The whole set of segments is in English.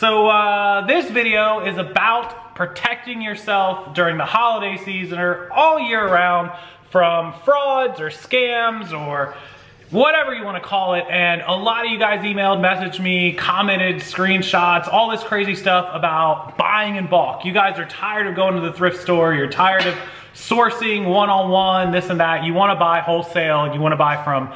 So this video is about protecting yourself during the holiday season or all year round from frauds or scams or whatever you want to call it. And a lot of you guys emailed, messaged me, commented, screenshots, all this crazy stuff about buying in bulk. You guys are tired of going to the thrift store. You're tired of sourcing one-on-one, this and that. You want to buy wholesale. You want to buy from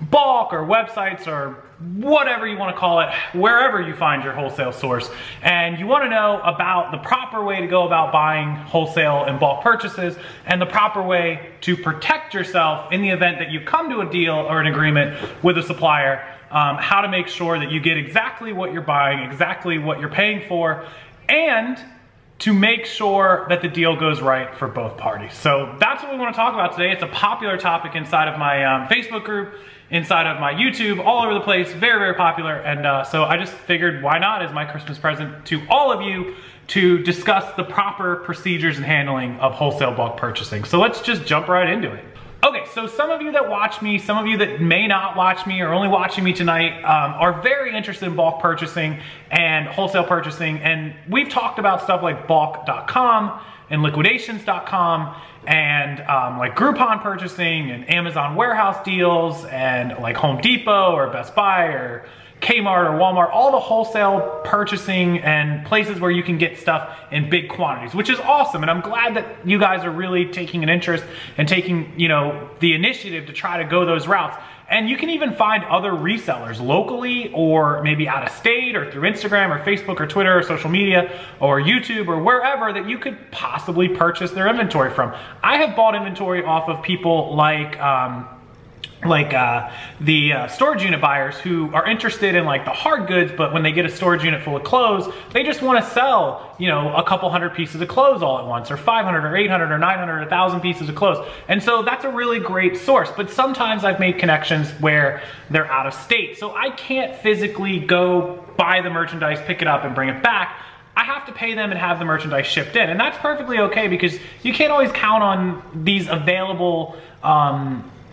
bulk or websites or whatever you want to call it, wherever you find your wholesale source. And you want to know about the proper way to go about buying wholesale and bulk purchases and the proper way to protect yourself in the event that you come to a deal or an agreement with a supplier, how to make sure that you get exactly what you're buying, exactly what you're paying for, and to make sure that the deal goes right for both parties. So that's what we want to talk about today. It's a popular topic inside of my Facebook group, inside of my YouTube, all over the place, very, very popular. And so I just figured why not as my Christmas present to all of you to discuss the proper procedures and handling of wholesale bulk purchasing. So let's just jump right into it. Okay, so some of you that watch me, some of you that may not watch me or only watching me tonight are very interested in bulk purchasing and wholesale purchasing. And we've talked about stuff like bulk.com and liquidations.com and like Groupon purchasing and Amazon warehouse deals and like Home Depot or Best Buy or Kmart or Walmart, all the wholesale purchasing and places where you can get stuff in big quantities, which is awesome. And I'm glad that you guys are really taking an interest and taking, you know, the initiative to try to go those routes. And you can even find other resellers locally or maybe out of state or through Instagram or Facebook or Twitter or social media or YouTube or wherever that you could possibly purchase their inventory from. I have bought inventory off of people like the storage unit buyers who are interested in like the hard goods, but when they get a storage unit full of clothes, they just want to sell, you know, a couple hundred pieces of clothes all at once, or 500 or 800 or 900 or 1,000 pieces of clothes. And so that's a really great source. But sometimes I've made connections where they're out of state. So I can't physically go buy the merchandise, pick it up and bring it back. I have to pay them and have the merchandise shipped in. And that's perfectly okay because you can't always count on these available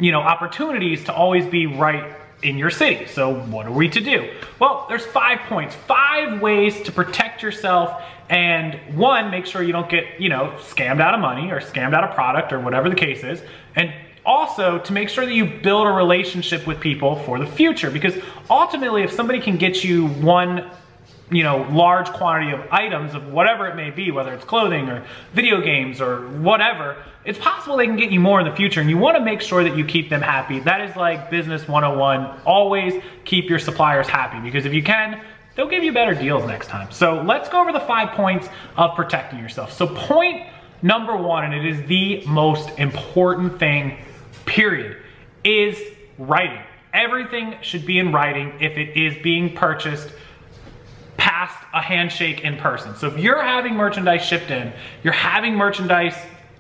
you know, opportunities to always be right in your city. So what are we to do? Well, there's 5 points, 5 ways to protect yourself. And one, make sure you don't get, you know, scammed out of money or scammed out of product or whatever the case is. And also to make sure that you build a relationship with people for the future, because ultimately if somebody can get you one, you know, large quantity of items of whatever it may be, whether it's clothing or video games or whatever, it's possible they can get you more in the future, and you want to make sure that you keep them happy. That is like business 101. Always keep your suppliers happy, because if you can, they'll give you better deals next time. So let's go over the 5 points of protecting yourself. So point number 1, and it is the most important thing, period, is writing. Everything should be in writing if it is being purchased past a handshake in person. So if you're having merchandise shipped in, you're having merchandise,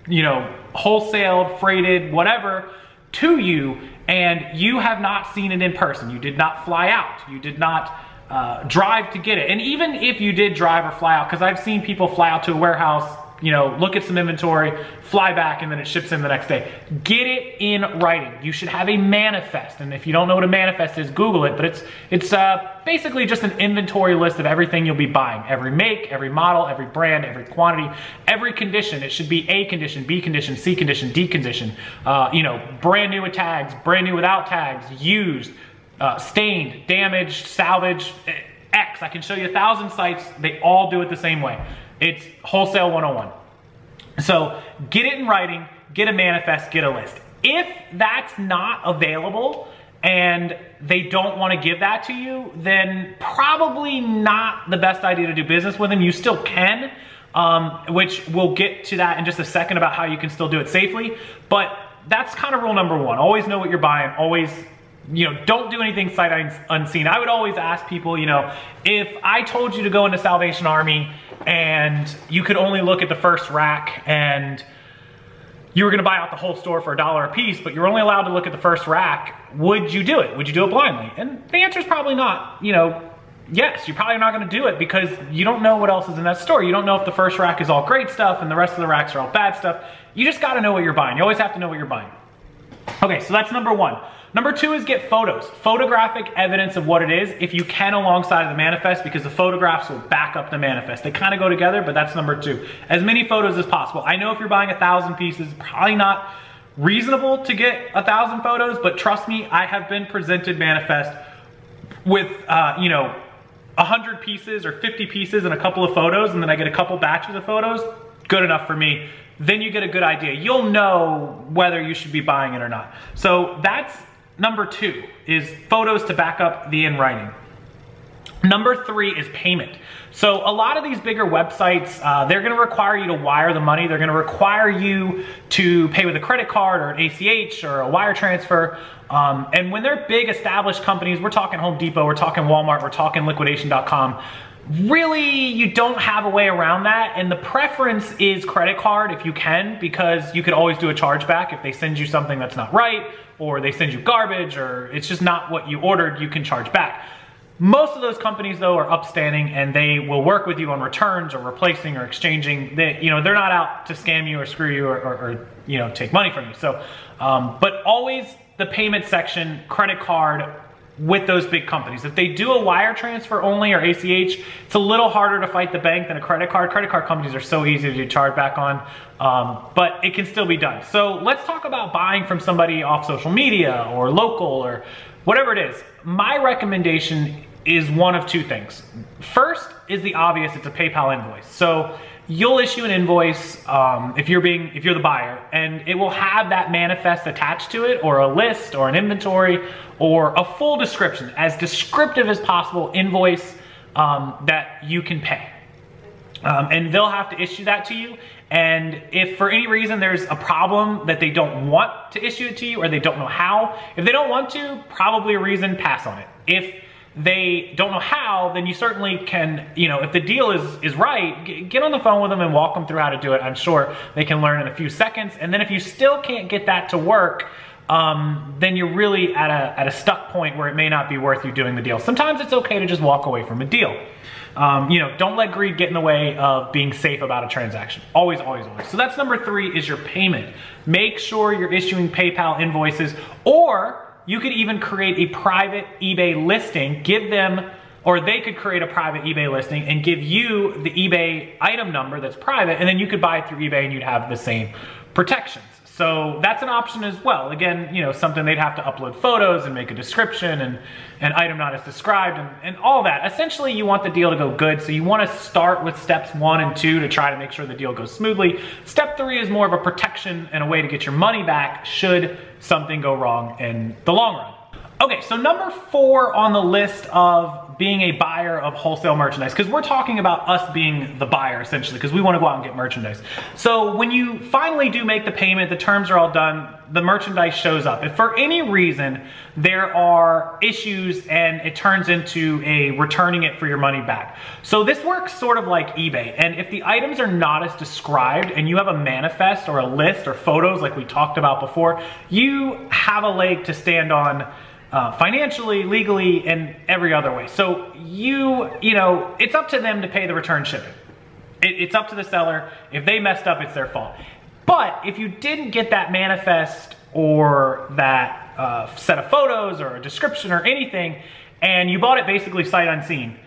you know, wholesaled, freighted, whatever, to you, and you have not seen it in person, you did not fly out, you did not drive to get it. And even if you did drive or fly out, because I've seen people fly out to a warehouse, you know, look at some inventory, fly back, and then it ships in the next day. Get it in writing. You should have a manifest. And if you don't know what a manifest is, Google it. But it's basically just an inventory list of everything you'll be buying. Every make, every model, every brand, every quantity, every condition. It should be A condition, B condition, C condition, D condition. You know, brand new with tags, brand new without tags, used, stained, damaged, salvaged, X. I can show you 1,000 sites. They all do it the same way. It's wholesale 101. So get it in writing, get a manifest, get a list. If that's not available and they don't want to give that to you, then probably not the best idea to do business with them. You still can, which we'll get to that in just a second about how you can still do it safely. But that's kind of rule number 1. Always know what you're buying. Always, you know, don't do anything sight unseen. I would always ask people, you know, if I told you to go into Salvation Army and you could only look at the first rack and you were gonna buy out the whole store for $1 a piece, but you're only allowed to look at the first rack, would you do it? Would you do it blindly? And the answer is probably not. You know, yes, you're probably not gonna do it because you don't know what else is in that store. You don't know if the first rack is all great stuff and the rest of the racks are all bad stuff. You just gotta know what you're buying. You always have to know what you're buying. Okay, so that's number 1. Number 2 is get photos. Photographic evidence of what it is, if you can, alongside of the manifest, because the photographs will back up the manifest. They kind of go together, but that's number 2. As many photos as possible. I know if you're buying 1,000 pieces, probably not reasonable to get 1,000 photos, but trust me, I have been presented manifest with, you know, 100 pieces or 50 pieces and a couple of photos, and then I get a couple batches of photos. Good enough for me. Then you get a good idea. You'll know whether you should be buying it or not. So that's number 2, is photos to back up the in writing. Number 3 is payment. So a lot of these bigger websites, they're gonna require you to wire the money. They're gonna require you to pay with a credit card or an ACH or a wire transfer. And when they're big established companies, we're talking Home Depot, we're talking Walmart, we're talking liquidation.com, really you don't have a way around that. And the preference is credit card if you can, because you could always do a chargeback if they send you something that's not right, or they send you garbage, or it's just not what you ordered, you can charge back. Most of those companies though are upstanding, and they will work with you on returns or replacing or exchanging. You know, they're not out to scam you or screw you or you know, take money from you. So, but always the payment section, credit card with those big companies. If they do a wire transfer only or ACH, it's a little harder to fight the bank than a credit card. Credit card companies are so easy to do charge back on, but it can still be done. So let's talk about buying from somebody off social media or local or whatever it is. My recommendation is one of 2 things. First is the obvious, it's a PayPal invoice. So you'll issue an invoice if you're the buyer, and it will have that manifest attached to it, or a list or an inventory or a full description, as descriptive as possible invoice that you can pay. And they'll have to issue that to you. And if for any reason there's a problem that they don't want to issue it to you, or they don't know how, if they don't want to, probably a reason, pass on it. If they don't know how, then you certainly can, you know, if the deal is right, get on the phone with them and walk them through how to do it. I'm sure they can learn in a few seconds. And then if you still can't get that to work, then you're really at a stuck point where it may not be worth you doing the deal. Sometimes it's okay to just walk away from a deal. You know, don't let greed get in the way of being safe about a transaction. Always, always, always. So that's number 3, is your payment. Make sure you're issuing PayPal invoices, or you could even create a private eBay listing, give them, or they could create a private eBay listing and give you the eBay item number that's private, and then you could buy it through eBay and you'd have the same protections. So that's an option as well. Again, you know, something they'd have to upload photos and make a description and an item not as described and all that. Essentially, you want the deal to go good. So you want to start with steps 1 and 2 to try to make sure the deal goes smoothly. Step 3 is more of a protection and a way to get your money back should something go wrong in the long run. Okay, so number 4 on the list of being a buyer of wholesale merchandise, because we're talking about us being the buyer essentially, because we want to go out and get merchandise. So when you finally do make the payment, the terms are all done, the merchandise shows up. If for any reason there are issues and it turns into a returning it for your money back. So this works sort of like eBay, and if the items are not as described and you have a manifest or a list or photos like we talked about before, you have a leg to stand on financially, legally, and every other way. So you know, it's up to them to pay the return shipping. It's up to the seller. If they messed up, it's their fault. But if you didn't get that manifest or that set of photos or a description or anything, and you bought it basically sight unseen,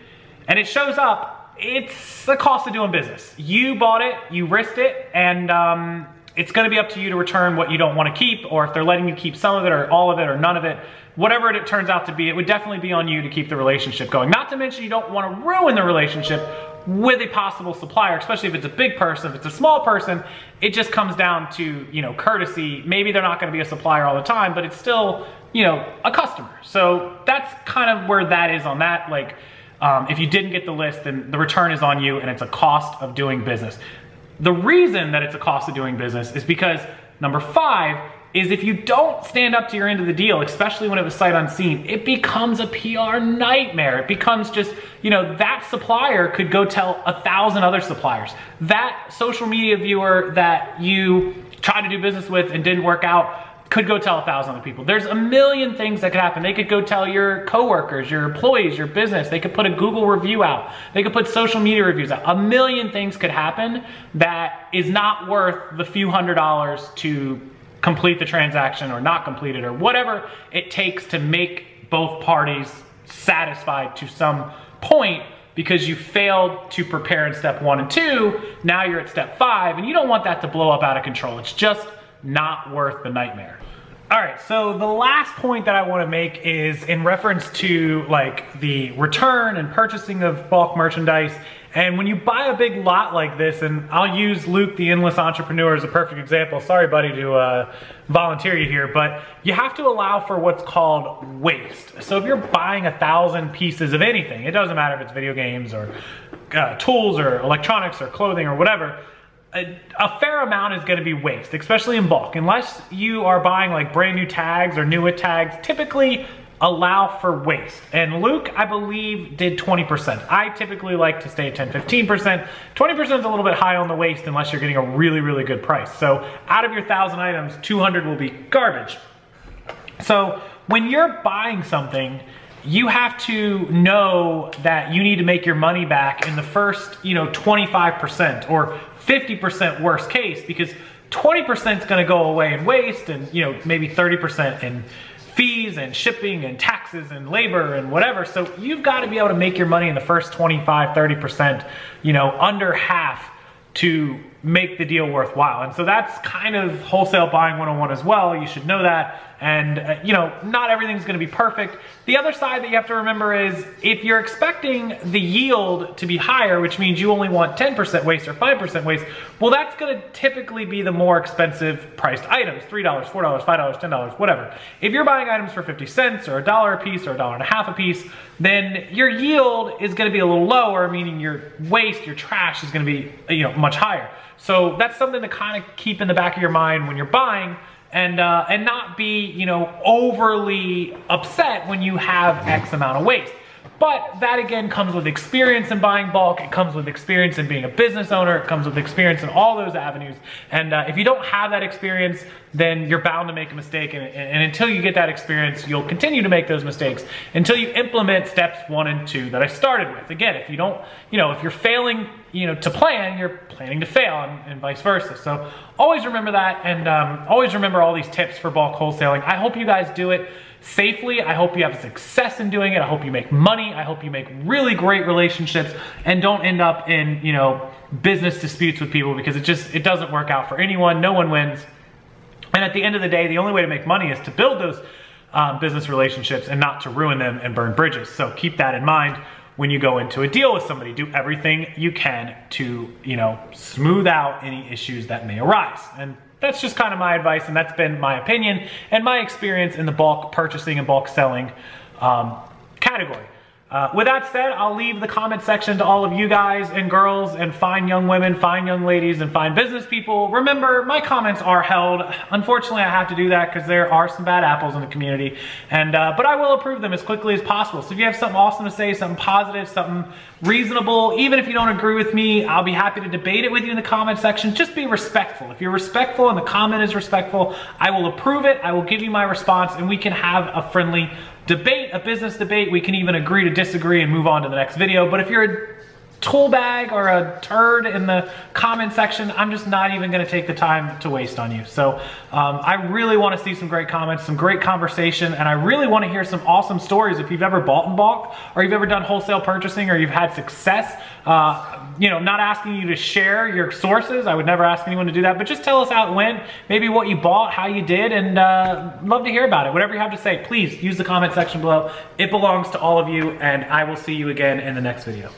and it shows up, it's the cost of doing business. You bought it, you risked it, and it's gonna be up to you to return what you don't wanna keep, or if they're letting you keep some of it or all of it or none of it, whatever it turns out to be, it would definitely be on you to keep the relationship going. Not to mention you don't wanna ruin the relationship with a possible supplier, especially if it's a big person. If it's a small person, it just comes down to, you know, courtesy. Maybe they're not gonna be a supplier all the time, but it's still, you know, a customer. So that's kind of where that is on that. Like, if you didn't get the list, then the return is on you and it's a cost of doing business. The reason that it's a cost of doing business is because number 5 is if you don't stand up to your end of the deal, especially when it was sight unseen, it becomes a PR nightmare. It becomes just, you know, that supplier could go tell 1,000 other suppliers. That social media viewer that you tried to do business with and didn't work out could go tell 1,000 other people. There's a million things that could happen. They could go tell your coworkers, your employees, your business. They could put a Google review out. They could put social media reviews out. A million things could happen that is not worth the few $100s to complete the transaction or not complete it, or whatever it takes to make both parties satisfied to some point, because you failed to prepare in step 1 and 2, now you're at step 5, and you don't want that to blow up out of control. It's just not worth the nightmare. All right, so the last point that I want to make is in reference to like the return and purchasing of bulk merchandise. And when you buy a big lot like this, and I'll use Luke, the endless entrepreneur, as a perfect example. Sorry, buddy, to volunteer you here, but you have to allow for what's called waste. So if you're buying 1,000 pieces of anything, it doesn't matter if it's video games or tools or electronics or clothing or whatever, a fair amount is going to be waste, especially in bulk. Unless you are buying like brand new tags or newer tags, typically allow for waste. And Luke, I believe, did 20%. I typically like to stay at 10-15%. 20% is a little bit high on the waste unless you're getting a really, really good price. So out of your 1,000 items, 200 will be garbage. So when you're buying something, you have to know that you need to make your money back in the first, 25% or 50% worst case, because 20% is going to go away in waste, and maybe 30% in fees and shipping and taxes and labor and whatever. So you've got to be able to make your money in the first 25-30%, under half, to make the deal worthwhile. And so that's kind of wholesale buying 101 as well. You should know that. And not everything's going to be perfect. The other side that you have to remember is if you're expecting the yield to be higher, which means you only want 10% waste or 5% waste, well, that's going to typically be the more expensive priced items, $3, $4, $5, $10, whatever. If you're buying items for 50 cents or $1 a piece or $1.50 a piece, then your yield is going to be a little lower, meaning your waste, your trash is going to be much higher. So that's something to kind of keep in the back of your mind when you're buying, and not be, overly upset when you have X amount of waste. But that again comes with experience in buying bulk. It comes with experience in being a business owner. It comes with experience in all those avenues. And if you don't have that experience, then you're bound to make a mistake. And until you get that experience, you'll continue to make those mistakes until you implement steps 1 and 2 that I started with. Again, if you don't, if you're failing, to plan, you're planning to fail, and vice versa. So always remember that, and always remember all these tips for bulk wholesaling. I hope you guys do it safely. I hope you have success in doing it. I hope you make money. I hope you make really great relationships and don't end up in, business disputes with people, because it doesn't work out for anyone. No one wins. And at the end of the day, the only way to make money is to build those business relationships and not to ruin them and burn bridges. So keep that in mind when you go into a deal with somebody. Do everything you can to, smooth out any issues that may arise. And that's just kind of my advice, and that's been my opinion and my experience in the bulk purchasing and bulk selling category. With that said, I'll leave the comment section to all of you guys and girls and fine young women, fine young ladies, and fine business people. Remember, my comments are held. Unfortunately, I have to do that because there are some bad apples in the community, and but I will approve them as quickly as possible. So if you have something awesome to say, something positive, something reasonable, even if you don't agree with me, I'll be happy to debate it with you in the comment section. Just be respectful. If you're respectful and the comment is respectful, I will approve it. I will give you my response, and we can have a friendly debate, a business debate. We can even agree to disagree and move on to the next video. But if you're a tool bag or a turd in the comment section, I'm just not even gonna take the time to waste on you. So I really wanna see some great comments, some great conversation, and I really wanna hear some awesome stories. If you've ever bought in bulk, or you've ever done wholesale purchasing, or you've had success, not asking you to share your sources. I would never ask anyone to do that, but just tell us how it went, maybe what you bought, how you did, and love to hear about it. Whatever you have to say, please use the comment section below. It belongs to all of you, and I will see you again in the next video.